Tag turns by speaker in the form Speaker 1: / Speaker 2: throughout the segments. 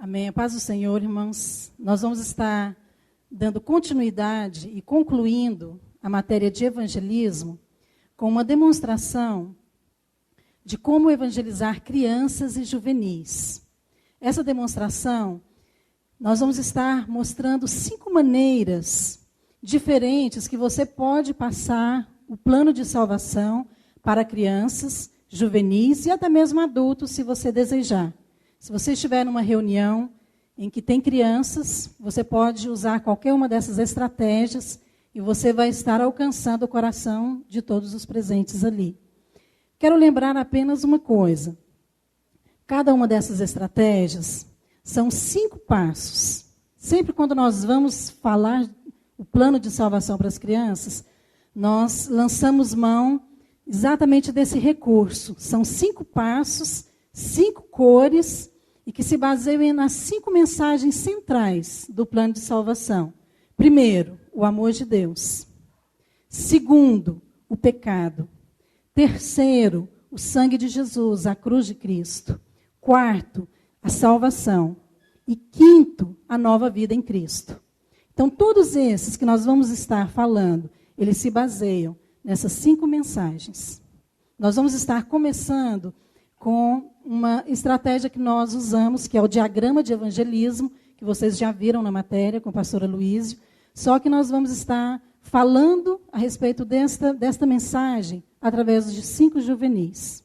Speaker 1: Amém. A paz do Senhor, irmãos. Nós vamos estar dando continuidade e concluindo a matéria de evangelismo com uma demonstração de como evangelizar crianças e juvenis. Essa demonstração, nós vamos estar mostrando 5 maneiras diferentes que você pode passar o plano de salvação para crianças, juvenis e até mesmo adultos, se você desejar. Se você estiver numa reunião em que tem crianças, você pode usar qualquer uma dessas estratégias e você vai estar alcançando o coração de todos os presentes ali. Quero lembrar apenas uma coisa. Cada uma dessas estratégias são 5 passos. Sempre quando nós vamos falar o plano de salvação para as crianças, nós lançamos mão exatamente desse recurso. São 5 passos, 5 cores, e que se baseiam nas 5 mensagens centrais do plano de salvação. Primeiro, o amor de Deus. Segundo, o pecado. Terceiro, o sangue de Jesus, a cruz de Cristo. Quarto, a salvação. E quinto, a nova vida em Cristo. Então, todos esses que nós vamos estar falando, eles se baseiam nessas 5 mensagens. Nós vamos estar começando com uma estratégia que nós usamos, que é o diagrama de evangelismo, que vocês já viram na matéria com a pastora Luísio, só que nós vamos estar falando a respeito desta mensagem através de 5 juvenis.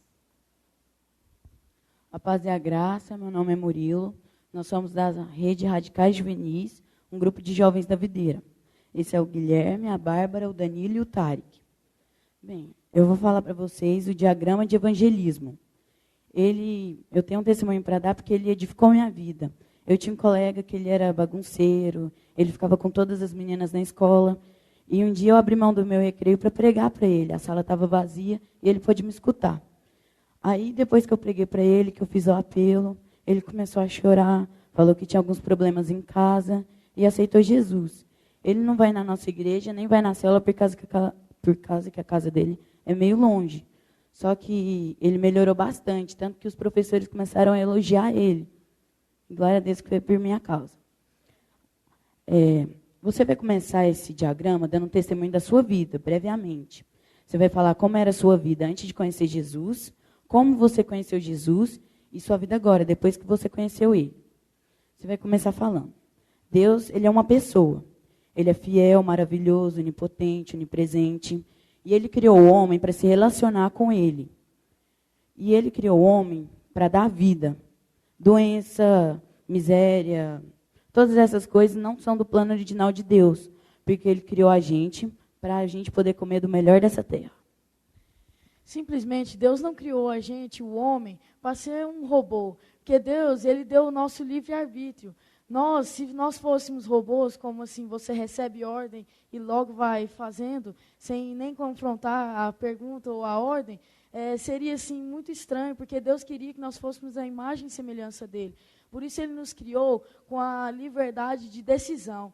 Speaker 2: A paz e a graça, meu nome é Murilo, nós somos da Rede Radicais Juvenis, um grupo de jovens da Videira. Esse é o Guilherme, a Bárbara, o Danilo e o Tarek. Bem, eu vou falar para vocês o diagrama de evangelismo. Eu tenho um testemunho para dar porque ele edificou minha vida. Eu tinha um colega que ele era bagunceiro, ele ficava com todas as meninas na escola. E um dia eu abri mão do meu recreio para pregar para ele. A sala estava vazia e ele pôde me escutar. Aí, depois que eu preguei para ele, que eu fiz o apelo, ele começou a chorar, falou que tinha alguns problemas em casa e aceitou Jesus. Ele não vai na nossa igreja, nem vai na célula por causa que a casa dele é meio longe. Só que ele melhorou bastante, tanto que os professores começaram a elogiar ele. Glória a Deus que foi por minha causa. Você vai começar esse diagrama dando um testemunho da sua vida, brevemente. Você vai falar como era a sua vida antes de conhecer Jesus, como você conheceu Jesus e sua vida agora, depois que você conheceu Ele. Você vai começar falando. Deus, Ele é uma pessoa. Ele é fiel, maravilhoso, onipotente, onipresente. E Ele criou o homem para se relacionar com Ele. E Ele criou o homem para dar vida. Doença, miséria, todas essas coisas não são do plano original de Deus. Porque Ele criou a gente para a gente poder comer do melhor dessa terra.
Speaker 3: Simplesmente, Deus não criou a gente, o homem, para ser um robô. Porque Deus, Ele deu o nosso livre-arbítrio. Se nós fôssemos robôs, como assim, você recebe ordem e logo vai fazendo, sem nem confrontar a pergunta ou a ordem, seria assim muito estranho, porque Deus queria que nós fôssemos a imagem e semelhança dele. Por isso Ele nos criou com a liberdade de decisão.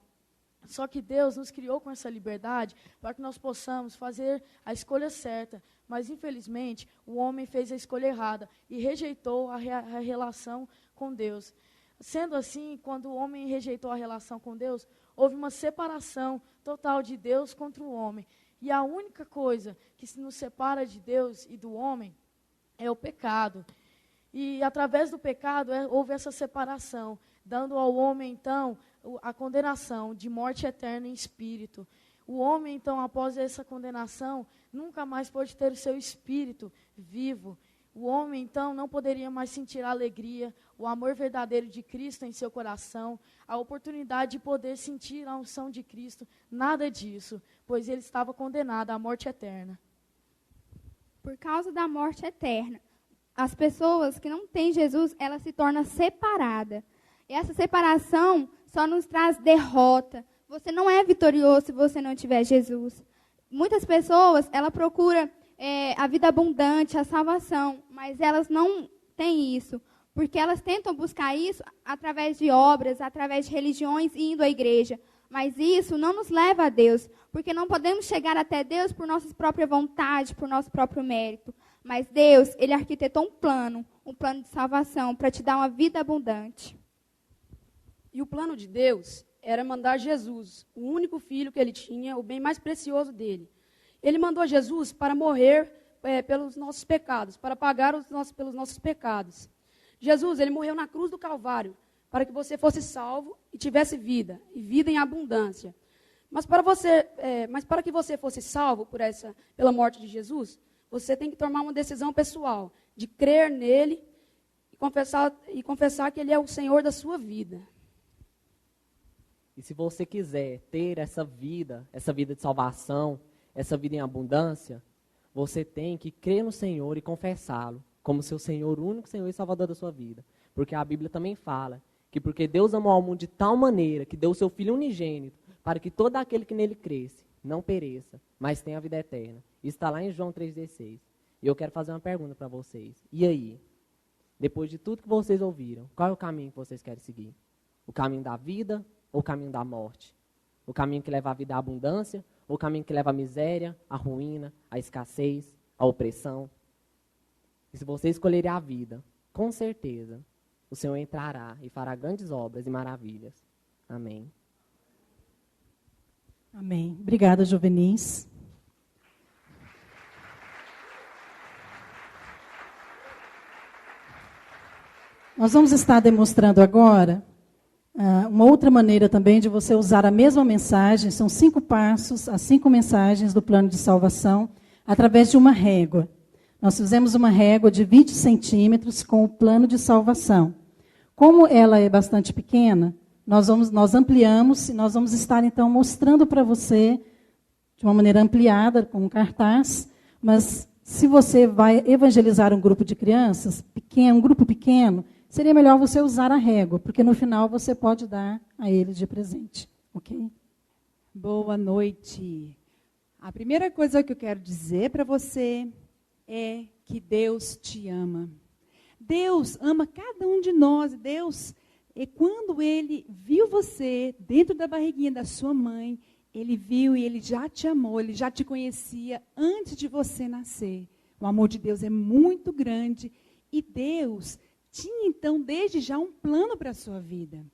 Speaker 3: Só que Deus nos criou com essa liberdade para que nós possamos fazer a escolha certa. Mas, infelizmente, o homem fez a escolha errada e rejeitou a relação com Deus. Sendo assim, quando o homem rejeitou a relação com Deus, houve uma separação total de Deus contra o homem. E a única coisa que nos separa de Deus e do homem é o pecado. E através do pecado houve essa separação, dando ao homem, então, a condenação de morte eterna em espírito. O homem, então, após essa condenação, nunca mais pôde ter o seu espírito vivo. O homem, então, não poderia mais sentir a alegria, o amor verdadeiro de Cristo em seu coração, a oportunidade de poder sentir a unção de Cristo, nada disso, pois ele estava condenado à morte eterna.
Speaker 4: Por causa da morte eterna, as pessoas que não têm Jesus, elas se tornam separadas. E essa separação só nos traz derrota. Você não é vitorioso se você não tiver Jesus. Muitas pessoas, elas procuram a vida abundante, a salvação, mas elas não têm isso, porque elas tentam buscar isso através de obras, através de religiões e indo à igreja. Mas isso não nos leva a Deus, porque não podemos chegar até Deus por nossa própria vontade, por nosso próprio mérito. Mas Deus, Ele arquitetou um plano de salvação para te dar uma vida abundante.
Speaker 5: E o plano de Deus era mandar Jesus, o único filho que ele tinha, o bem mais precioso dele. Ele mandou Jesus para morrer pelos nossos pecados, para pagar pelos nossos pecados. Jesus, ele morreu na cruz do Calvário, para que você fosse salvo e tivesse vida, e vida em abundância. Mas para que você fosse salvo pela morte de Jesus, você tem que tomar uma decisão pessoal, de crer nele e confessar que ele é o Senhor da sua vida.
Speaker 6: E se você quiser ter essa vida de salvação, essa vida em abundância, você tem que crer no Senhor e confessá-lo como seu Senhor, o único Senhor e Salvador da sua vida. Porque a Bíblia também fala que porque Deus amou ao mundo de tal maneira que deu o seu Filho unigênito para que todo aquele que nele cresce não pereça, mas tenha a vida eterna. Isso está lá em João 3,16. E eu quero fazer uma pergunta para vocês. E aí? Depois de tudo que vocês ouviram, qual é o caminho que vocês querem seguir? O caminho da vida ou o caminho da morte? O caminho que leva à vida à abundância ou o caminho que leva à miséria, à ruína, à escassez, à opressão? E se você escolherem a vida, com certeza, o Senhor entrará e fará grandes obras e maravilhas. Amém.
Speaker 1: Amém. Obrigada, Juvenis. Nós vamos estar demonstrando agora uma outra maneira também de você usar a mesma mensagem. São 5 passos, as 5 mensagens do plano de salvação, através de uma régua. Nós fizemos uma régua de 20 centímetros com o plano de salvação. Como ela é bastante pequena, nós ampliamos e nós vamos estar, então, mostrando para você de uma maneira ampliada, com um cartaz, mas se você vai evangelizar um grupo de crianças, um grupo pequeno, seria melhor você usar a régua, porque no final você pode dar a eles de presente. Ok?
Speaker 7: Boa noite. A primeira coisa que eu quero dizer para você é que Deus te ama. Deus ama cada um de nós. Deus, quando Ele viu você dentro da barriguinha da sua mãe, Ele viu e Ele já te amou, Ele já te conhecia antes de você nascer. O amor de Deus é muito grande e Deus tinha, então, desde já um plano para a sua vida.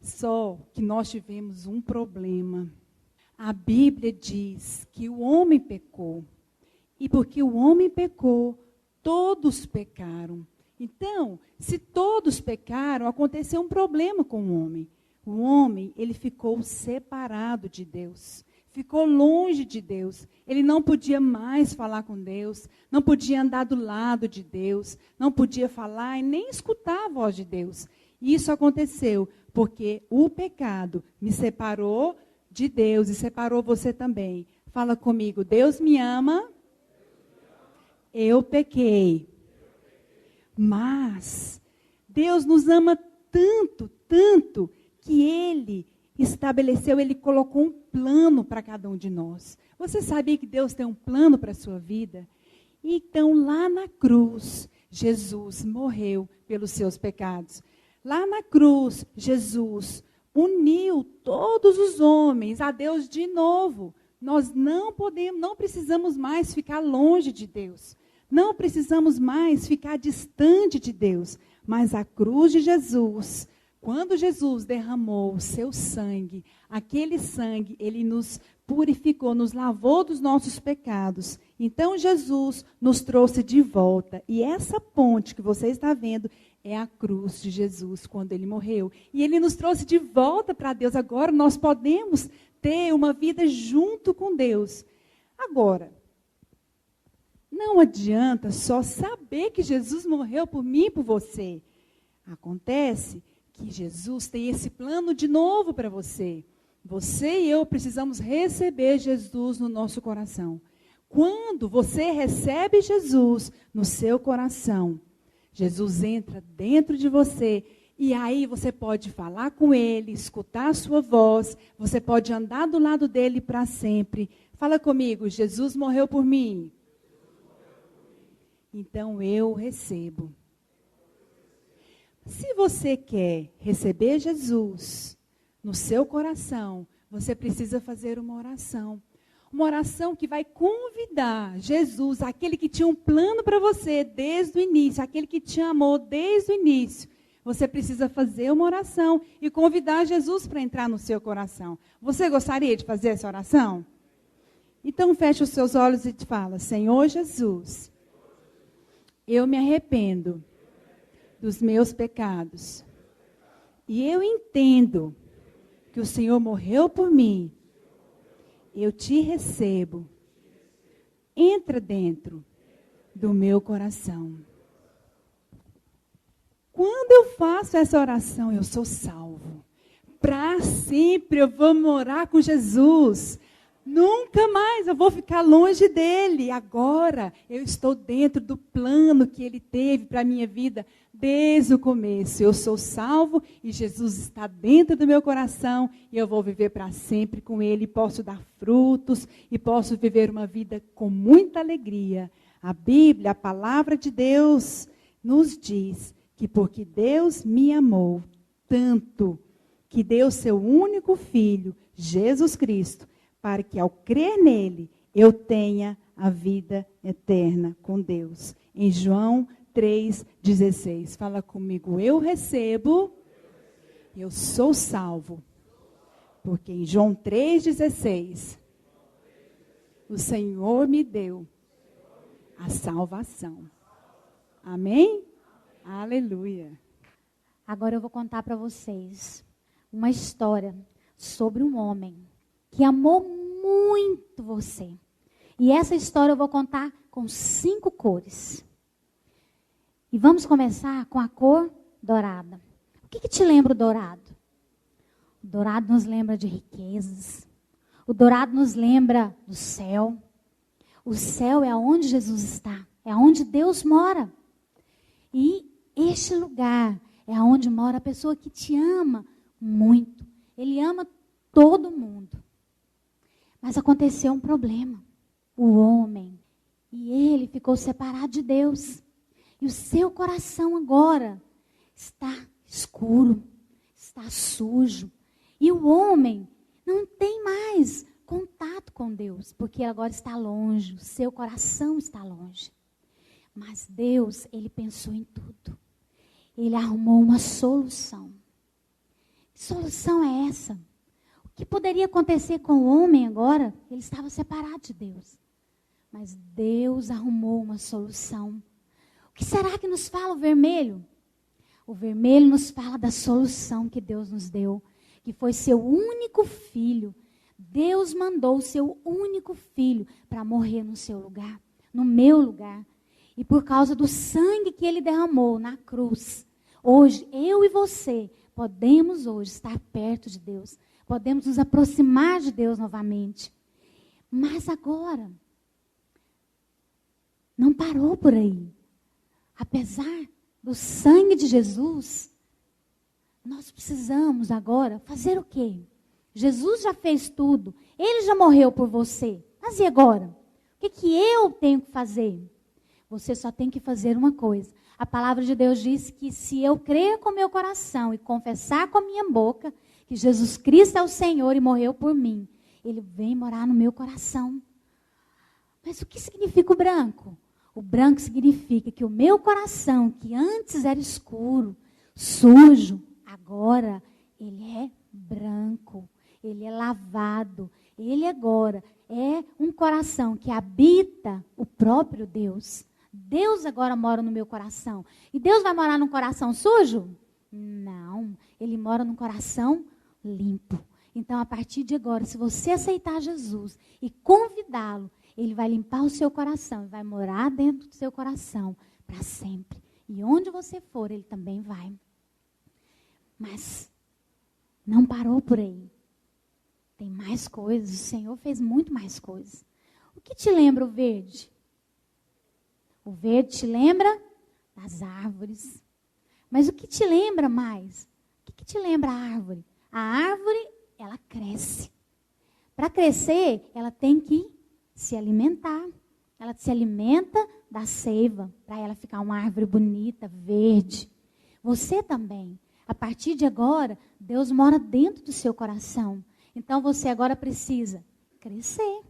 Speaker 7: Só que nós tivemos um problema. A Bíblia diz que o homem pecou. E porque o homem pecou, todos pecaram. Então, se todos pecaram, aconteceu um problema com o homem. O homem, ele ficou separado de Deus. Ficou longe de Deus. Ele não podia mais falar com Deus, não podia andar do lado de Deus, não podia falar e nem escutar a voz de Deus. E isso aconteceu porque o pecado me separou de Deus e separou você também. Fala comigo, Deus me ama, eu pequei. Mas Deus nos ama tanto, tanto, que Ele estabeleceu, Ele colocou um plano para cada um de nós. Você sabia que Deus tem um plano para a sua vida? Então, lá na cruz, Jesus morreu pelos seus pecados. Lá na cruz, Jesus uniu todos os homens a Deus de novo. Nós não precisamos mais ficar longe de Deus. Não precisamos mais ficar distante de Deus. Mas a cruz de Jesus, quando Jesus derramou o seu sangue, aquele sangue, ele nos purificou, nos lavou dos nossos pecados. Então Jesus nos trouxe de volta. E essa ponte que você está vendo é a cruz de Jesus, quando ele morreu. E ele nos trouxe de volta para Deus. Agora nós podemos ter uma vida junto com Deus. Agora, não adianta só saber que Jesus morreu por mim e por você. Acontece que Jesus tem esse plano de novo para você. Você e eu precisamos receber Jesus no nosso coração. Quando você recebe Jesus no seu coração, Jesus entra dentro de você e aí você pode falar com Ele, escutar a sua voz, você pode andar do lado dele para sempre. Fala comigo, Jesus morreu por mim. Então eu recebo. Se você quer receber Jesus no seu coração, você precisa fazer uma oração. Uma oração que vai convidar Jesus, aquele que tinha um plano para você desde o início, aquele que te amou desde o início. você precisa fazer uma oração e convidar Jesus para entrar no seu coração. Você gostaria de fazer essa oração? Então feche os seus olhos e fala: Senhor Jesus, eu me arrependo dos meus pecados. E eu entendo que o Senhor morreu por mim. Eu te recebo. Entra dentro do meu coração. Quando eu faço essa oração, eu sou salvo. Para sempre eu vou morar com Jesus. Nunca mais eu vou ficar longe dele. Agora eu estou dentro do plano que ele teve para a minha vida desde o começo. Eu sou salvo e Jesus está dentro do meu coração e eu vou viver para sempre com ele. Posso dar frutos e posso viver uma vida com muita alegria. A Bíblia, a palavra de Deus, nos diz que porque Deus me amou tanto, que deu seu único filho, Jesus Cristo, para que ao crer nele, eu tenha a vida eterna com Deus. Em João 3,16, fala comigo: eu recebo, eu sou salvo. Porque em João 3,16, o Senhor me deu a salvação. Amém? Aleluia.
Speaker 8: Agora eu vou contar para vocês uma história sobre um homem que amou muito você. E essa história eu vou contar com 5 cores. E vamos começar com a cor dourada. O que te lembra o dourado? O dourado nos lembra de riquezas. O dourado nos lembra do céu. O céu é onde Jesus está. É onde Deus mora. E este lugar é onde mora a pessoa que te ama muito. Ele ama todo mundo. Mas aconteceu um problema. O homem, e ele ficou separado de Deus. E o seu coração agora está escuro, está sujo. E o homem não tem mais contato com Deus, porque agora está longe, o seu coração está longe. Mas Deus, ele pensou em tudo. Ele arrumou uma solução. Que solução é essa? O que poderia acontecer com o homem agora? Ele estava separado de Deus. Mas Deus arrumou uma solução. O que será que nos fala o vermelho? O vermelho nos fala da solução que Deus nos deu, que foi seu único filho. Deus mandou o seu único filho para morrer no seu lugar, no meu lugar. E por causa do sangue que ele derramou na cruz, hoje eu e você podemos hoje estar perto de Deus. Podemos nos aproximar de Deus novamente. Mas agora, não parou por aí. Apesar do sangue de Jesus, nós precisamos agora fazer o quê? Jesus já fez tudo. Ele já morreu por você. Mas e agora? O que eu tenho que fazer? Você só tem que fazer uma coisa. A palavra de Deus diz que se eu crer com meu coração e confessar com a minha boca que Jesus Cristo é o Senhor e morreu por mim, ele vem morar no meu coração. Mas o que significa o branco? O branco significa que o meu coração, que antes era escuro, sujo, agora ele é branco, ele é lavado. Ele agora é um coração que habita o próprio Deus. Deus agora mora no meu coração. E Deus vai morar num coração sujo? Não, ele mora num coração limpo. Então, a partir de agora, se você aceitar Jesus e convidá-lo, ele vai limpar o seu coração e vai morar dentro do seu coração para sempre. E onde você for, ele também vai. Mas não parou por aí. Tem mais coisas. O Senhor fez muito mais coisas. O que te lembra o verde? O verde te lembra das árvores. Mas o que te lembra mais? O que te lembra a árvore? A árvore, ela cresce. Para crescer, ela tem que se alimentar. Ela se alimenta da seiva, para ela ficar uma árvore bonita, verde. Você também. A partir de agora, Deus mora dentro do seu coração. Então, você agora precisa crescer.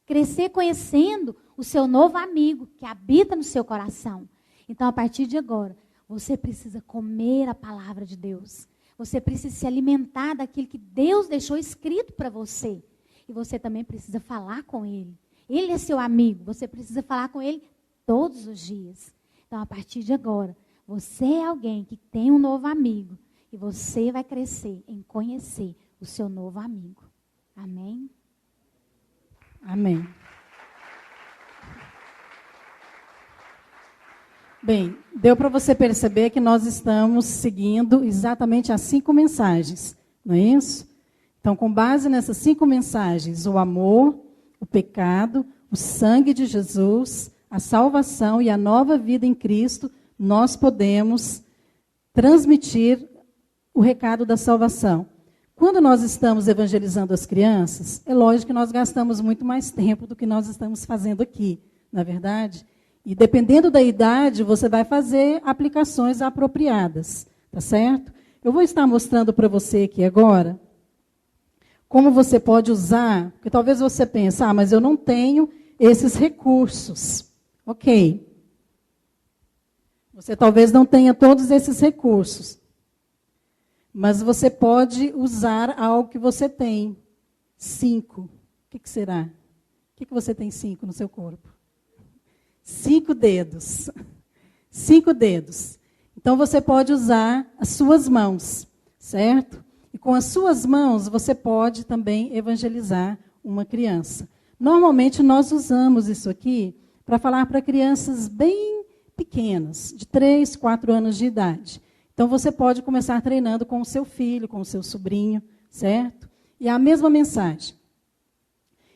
Speaker 8: Crescer conhecendo o seu novo amigo, que habita no seu coração. Então, a partir de agora, Você precisa comer a palavra de Deus. Você precisa se alimentar daquilo que Deus deixou escrito para você. E você também precisa falar com Ele. Ele é seu amigo, você precisa falar com Ele todos os dias. Então, a partir de agora, você é alguém que tem um novo amigo. E você vai crescer em conhecer o seu novo amigo. Amém?
Speaker 1: Amém. Bem, deu para você perceber que nós estamos seguindo exatamente as 5 mensagens, não é isso? Então, com base nessas 5 mensagens, o amor, o pecado, o sangue de Jesus, a salvação e a nova vida em Cristo, nós podemos transmitir o recado da salvação. Quando nós estamos evangelizando as crianças, é lógico que nós gastamos muito mais tempo do que nós estamos fazendo aqui, não é verdade? E dependendo da idade, você vai fazer aplicações apropriadas, tá certo? Eu vou estar mostrando para você aqui agora como você pode usar, porque talvez você pense, mas eu não tenho esses recursos. Ok. Você talvez não tenha todos esses recursos, mas você pode usar algo que você tem. 5. O que será? O que você tem 5 no seu corpo? 5 dedos. 5 dedos. Então, você pode usar as suas mãos, certo? E com as suas mãos, você pode também evangelizar uma criança. Normalmente, nós usamos isso aqui para falar para crianças bem pequenas, de 3, 4 anos de idade. Então, você pode começar treinando com o seu filho, com o seu sobrinho, certo? E a mesma mensagem.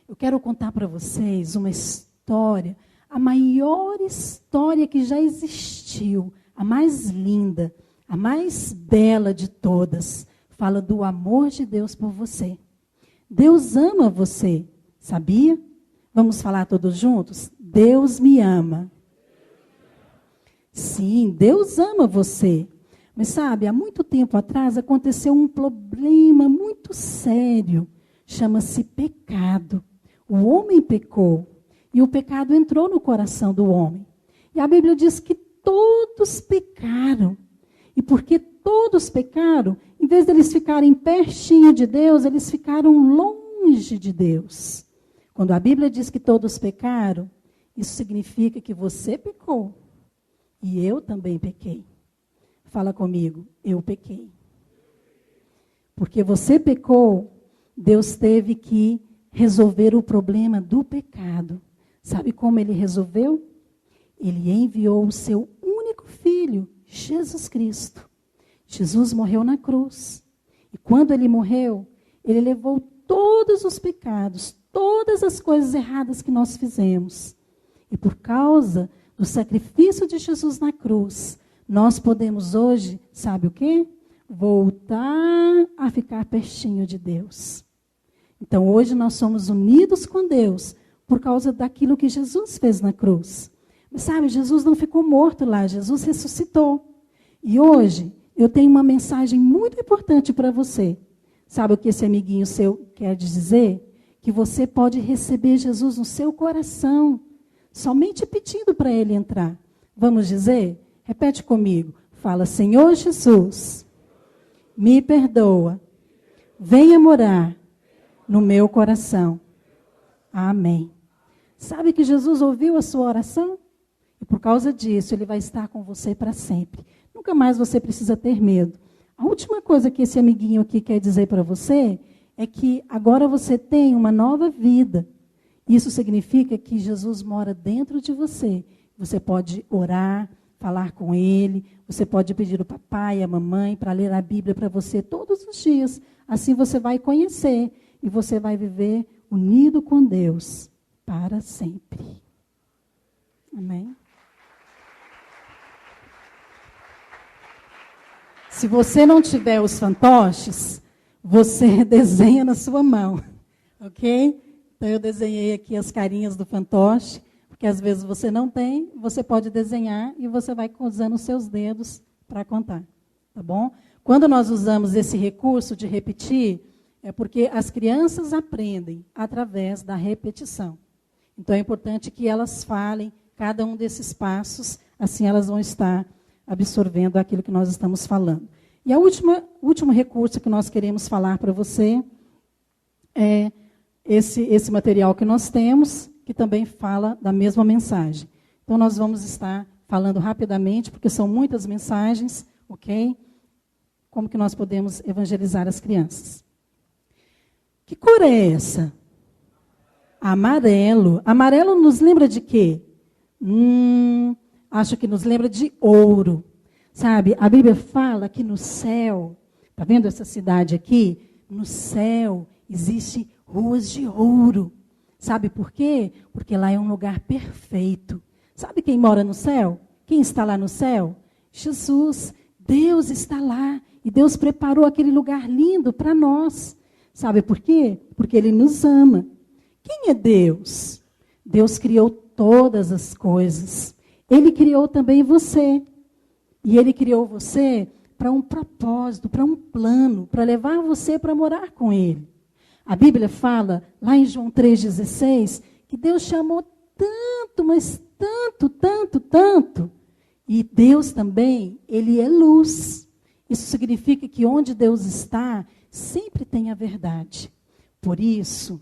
Speaker 1: Eu quero contar para vocês uma história, a maior história que já existiu, a mais linda, a mais bela de todas. Fala do amor de Deus por você. Deus ama você, sabia? Vamos falar todos juntos? Deus me ama. Sim, Deus ama você. Mas sabe, há muito tempo atrás aconteceu um problema muito sério. Chama-se pecado. O homem pecou. E o pecado entrou no coração do homem. E a Bíblia diz que todos pecaram. E porque todos pecaram, em vez deles ficarem pertinho de Deus, eles ficaram longe de Deus. Quando a Bíblia diz que todos pecaram, isso significa que você pecou. E eu também pequei. Fala comigo, eu pequei. Porque você pecou, Deus teve que resolver o problema do pecado. Sabe como ele resolveu? Ele enviou o seu único filho, Jesus Cristo. Jesus morreu na cruz. E quando ele morreu, ele levou todos os pecados, todas as coisas erradas que nós fizemos. E por causa do sacrifício de Jesus na cruz, nós podemos hoje, sabe o quê? Voltar a ficar pertinho de Deus. Então hoje nós somos unidos com Deus por causa daquilo que Jesus fez na cruz. Mas sabe, Jesus não ficou morto lá, Jesus ressuscitou. E hoje eu tenho uma mensagem muito importante para você. Sabe o que esse amiguinho seu quer dizer? Que você pode receber Jesus no seu coração, somente pedindo para ele entrar. Vamos dizer? Repete comigo. Fala, Senhor Jesus, me perdoa, venha morar no meu coração. Amém. Sabe que Jesus ouviu a sua oração? E por causa disso, ele vai estar com você para sempre. Nunca mais você precisa ter medo. A última coisa que esse amiguinho aqui quer dizer para você é que agora você tem uma nova vida. Isso significa que Jesus mora dentro de você. Você pode orar, falar com ele, você pode pedir o papai e a mamãe para ler a Bíblia para você todos os dias. Assim você vai conhecer e você vai viver unido com Deus para sempre. Amém? Se você não tiver os fantoches, você desenha na sua mão, ok? Então eu desenhei aqui as carinhas do fantoche, porque às vezes você não tem, você pode desenhar e você vai usando os seus dedos para contar, tá bom? Quando nós usamos esse recurso de repetir, é porque as crianças aprendem através da repetição. Então é importante que elas falem cada um desses passos, assim elas vão estar absorvendo aquilo que nós estamos falando. E o último recurso que nós queremos falar para você é esse material que nós temos, que também fala da mesma mensagem. Então, nós vamos estar falando rapidamente, porque são muitas mensagens, ok? Como que nós podemos evangelizar as crianças. Que cor é essa? Amarelo. Amarelo nos lembra de quê? Acho que nos lembra de ouro. Sabe, a Bíblia fala que no céu, está vendo essa cidade aqui? No céu existe ruas de ouro. Sabe por quê? Porque lá é um lugar perfeito. Sabe quem mora no céu? Quem está lá no céu? Jesus. Deus está lá. E Deus preparou aquele lugar lindo para nós. Sabe por quê? Porque Ele nos ama. Quem é Deus? Deus criou todas as coisas. Ele criou também você. E Ele criou você para um propósito, para um plano, para levar você para morar com Ele. A Bíblia fala, lá em João 3,16, que Deus chamou tanto, mas tanto, tanto, tanto. E Deus também, Ele é luz. Isso significa que onde Deus está, sempre tem a verdade. Por isso,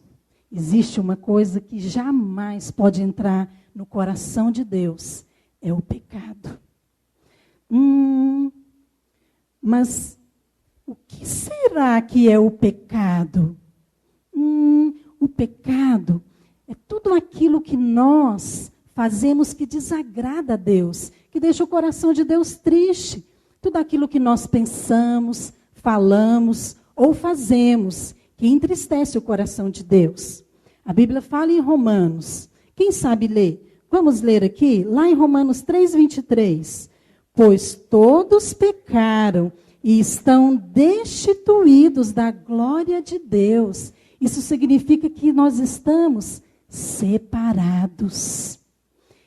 Speaker 1: existe uma coisa que jamais pode entrar no coração de Deus, é o pecado. Mas o que será que é o pecado? O pecado é tudo aquilo que nós fazemos que desagrada a Deus, que deixa o coração de Deus triste. Tudo aquilo que nós pensamos, falamos ou fazemos que entristece o coração de Deus. A Bíblia fala em Romanos. Quem sabe ler? Vamos ler aqui, lá em Romanos 3,23. Pois todos pecaram e estão destituídos da glória de Deus. Isso significa que nós estamos separados.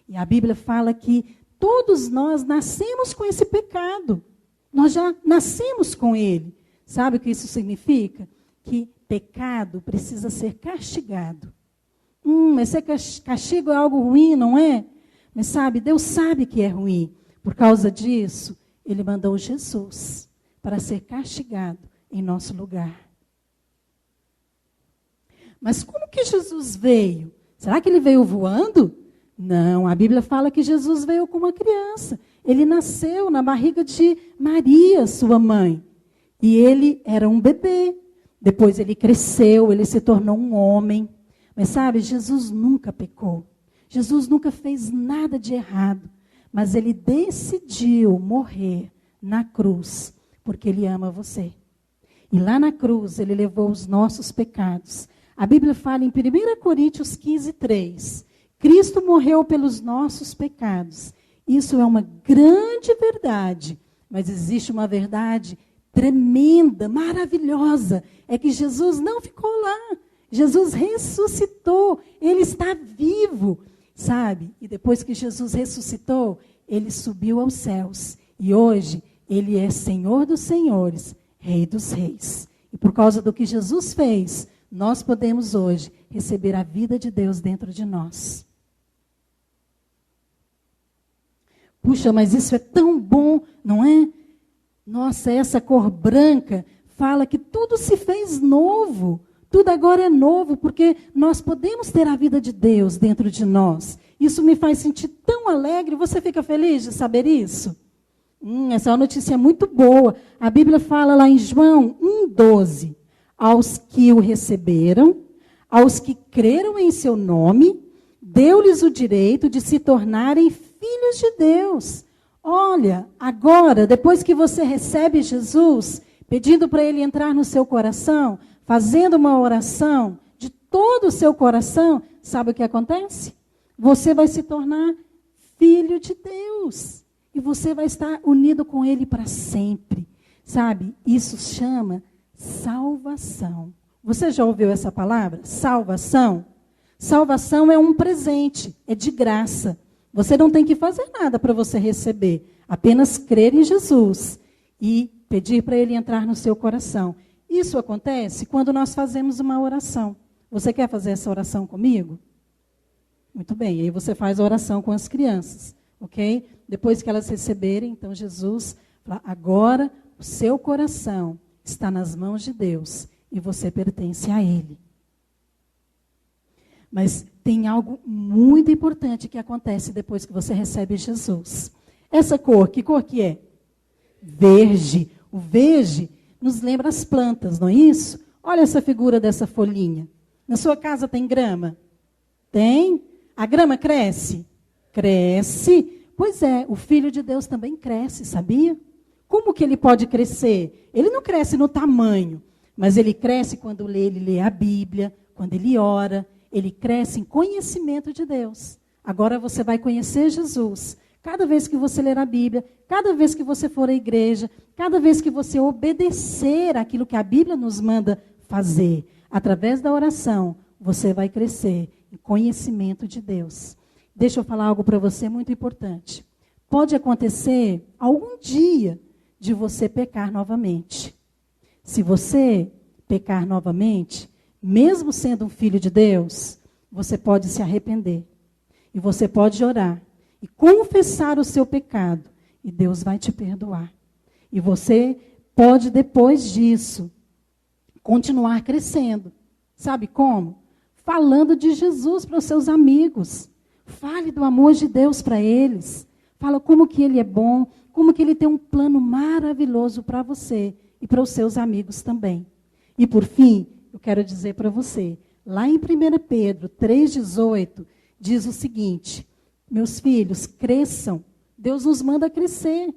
Speaker 1: E a Bíblia fala que todos nós nascemos com esse pecado. Nós já nascemos com ele. Sabe o que isso significa? Que pecado precisa ser castigado. Mas ser castigo é algo ruim, não é? Mas sabe, Deus sabe que é ruim. Por causa disso, Ele mandou Jesus para ser castigado em nosso lugar. Mas como que Jesus veio? Será que Ele veio voando? Não, a Bíblia fala que Jesus veio como uma criança. Ele nasceu na barriga de Maria, sua mãe. E Ele era um bebê. Depois Ele cresceu, Ele se tornou um homem. Mas sabe, Jesus nunca pecou. Jesus nunca fez nada de errado. Mas Ele decidiu morrer na cruz, porque Ele ama você. E lá na cruz, Ele levou os nossos pecados. A Bíblia fala em 1 Coríntios 15:3, Cristo morreu pelos nossos pecados. Isso é uma grande verdade, mas existe uma verdade tremenda, maravilhosa. É que Jesus não ficou lá. Jesus ressuscitou. Ele está vivo. Sabe? E depois que Jesus ressuscitou, Ele subiu aos céus. E hoje, Ele é Senhor dos senhores, Rei dos reis. E por causa do que Jesus fez, nós podemos hoje receber a vida de Deus dentro de nós. Puxa, mas isso é tão bom, não é? Nossa, essa cor branca fala que tudo se fez novo. Tudo agora é novo, porque nós podemos ter a vida de Deus dentro de nós. Isso me faz sentir tão alegre. Você fica feliz de saber isso? Essa é uma notícia muito boa. A Bíblia fala lá em João 1,12. Aos que o receberam, aos que creram em seu nome, deu-lhes o direito de se tornarem filhos de Deus. Olha, agora, depois que você recebe Jesus, pedindo para Ele entrar no seu coração, fazendo uma oração de todo o seu coração, sabe o que acontece? Você vai se tornar filho de Deus. E você vai estar unido com Ele para sempre. Sabe? Isso chama salvação. Você já ouviu essa palavra? Salvação? Salvação é um presente, é de graça. Você não tem que fazer nada para você receber. Apenas crer em Jesus e pedir para Ele entrar no seu coração. Isso acontece quando nós fazemos uma oração. Você quer fazer essa oração comigo? Muito bem, aí você faz a oração com as crianças. ok? Depois que elas receberem, então Jesus fala, agora o seu coração está nas mãos de Deus e você pertence a Ele. Mas tem algo muito importante que acontece depois que você recebe Jesus. Essa cor, que cor que é? Verde. O verde nos lembra as plantas, não é isso? Olha essa figura dessa folhinha. Na sua casa tem grama? Tem? A grama cresce? Cresce. Pois é, o Filho de Deus também cresce, sabia? Como que ele pode crescer? Ele não cresce no tamanho, mas ele cresce quando ele lê a Bíblia, quando ele ora, ele cresce em conhecimento de Deus. Agora você vai conhecer Jesus. Cada vez que você ler a Bíblia, cada vez que você for à igreja, cada vez que você obedecer aquilo que a Bíblia nos manda fazer, através da oração, você vai crescer em conhecimento de Deus. Deixa eu falar algo para você muito importante. Pode acontecer algum dia de você pecar novamente. Se você pecar novamente, mesmo sendo um filho de Deus, você pode se arrepender. E você pode orar e confessar o seu pecado. E Deus vai te perdoar. E você pode, depois disso, continuar crescendo. Sabe como? Falando de Jesus para os seus amigos. Fale do amor de Deus para eles. Fala como que Ele é bom, como que Ele tem um plano maravilhoso para você e para os seus amigos também. E por fim, eu quero dizer para você, lá em 1 Pedro 3,18, diz o seguinte, meus filhos, cresçam. Deus nos manda crescer.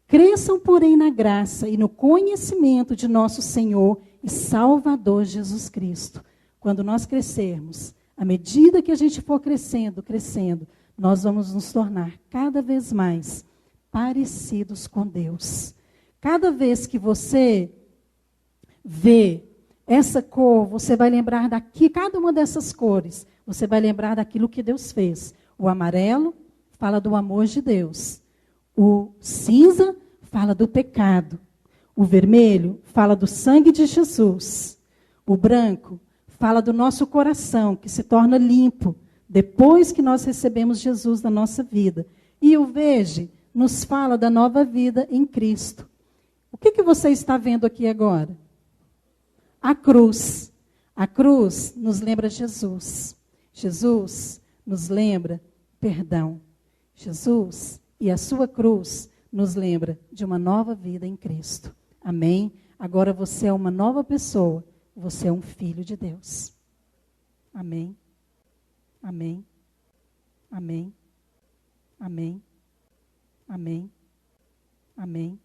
Speaker 1: Cresçam, porém, na graça e no conhecimento de nosso Senhor e Salvador Jesus Cristo. Quando nós crescermos, à medida que a gente for crescendo, nós vamos nos tornar cada vez mais parecidos com Deus. Cada vez que você vê essa cor, você vai lembrar daqui, cada uma dessas cores, você vai lembrar daquilo que Deus fez. O amarelo fala do amor de Deus. O cinza fala do pecado. O vermelho fala do sangue de Jesus. O branco fala do nosso coração, que se torna limpo depois que nós recebemos Jesus na nossa vida. E o verde nos fala da nova vida em Cristo. O que você está vendo aqui agora? A cruz. A cruz nos lembra Jesus. Jesus nos lembra perdão. Jesus e a sua cruz nos lembra de uma nova vida em Cristo. Amém? Agora você é uma nova pessoa. Você é um filho de Deus. Amém? Amém? Amém? Amém? Amém? Amém?